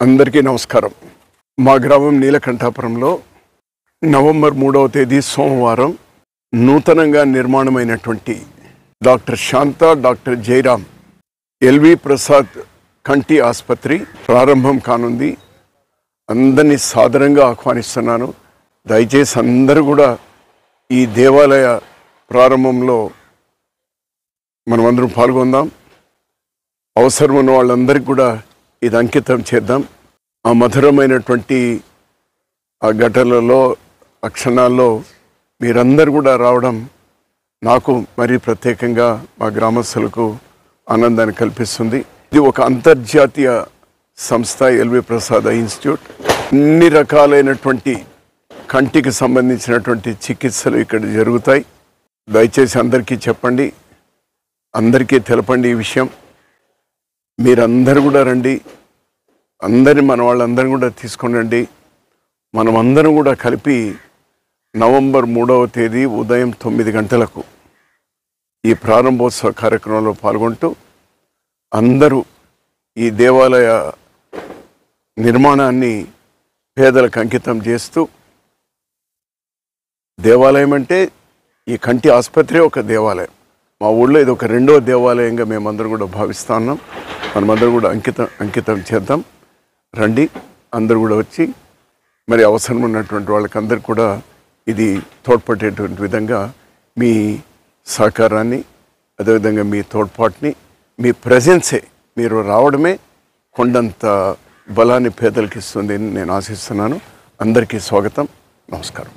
అందరికీ నమస్కారం. మా గ్రామం నీలకంఠాపురంలో నవంబర్ 3వ తేదీ సోమవారం నూతనంగా నిర్మాణమైనటువంటి డాక్టర్ శాంత, డాక్టర్ జయరాం, ఎల్వి ప్రసాద్ కంటి ఆసుపత్రి ప్రారంభం కానుంది. అందరినీ సాదరంగా ఆహ్వానిస్తున్నాను. దయచేసి అందరూ కూడా ఈ దేవాలయ ప్రారంభంలో మనమందరం పాల్గొందాం. అవసరం ఉన్న వాళ్ళందరికీ కూడా ఇది అంకితం చేద్దాం. ఆ మధురమైనటువంటి ఆ ఘటనలలో, ఆ క్షణాల్లో మీరందరూ కూడా రావడం నాకు మరీ ప్రత్యేకంగా మా గ్రామస్తులకు ఆనందాన్ని కల్పిస్తుంది. ఇది ఒక అంతర్జాతీయ సంస్థ, ఎల్వి ప్రసాద్ ఇన్స్టిట్యూట్. అన్ని రకాలైనటువంటి కంటికి సంబంధించినటువంటి చికిత్సలు ఇక్కడ జరుగుతాయి. దయచేసి అందరికీ చెప్పండి, అందరికీ తెలపండి ఈ విషయం. మీరందరూ కూడా రండి, మన వాళ్ళందరినీ కూడా తీసుకొని రండి. మనమందరం కూడా కలిపి నవంబర్ 3వ తేదీ ఉదయం 9 గంటలకు ఈ ప్రారంభోత్సవ కార్యక్రమంలో పాల్గొంటూ అందరూ ఈ దేవాలయ నిర్మాణాన్ని పేదలకు అంకితం చేస్తూ, దేవాలయం అంటే ఈ కంటి ఆసుపత్రి ఒక దేవాలయం. మా ఊళ్ళో ఇది ఒక రెండో దేవాలయంగా మేమందరం కూడా భావిస్తా ఉన్నాం. మనమందరం కూడా అంకితం చేద్దాం. రండి, అందరూ కూడా వచ్చి మరి అవసరం ఉన్నటువంటి వాళ్ళకందరికీ కూడా ఇది తోడ్పడేటువంటి విధంగా మీ సహకారాన్ని, అదేవిధంగా మీ తోడ్పాటుని, మీ ప్రెజెన్సే, మీరు రావడమే కొండంత బలాన్ని పేదలకు ఇస్తుంది అని నేను ఆశిస్తున్నాను. అందరికీ స్వాగతం, నమస్కారం.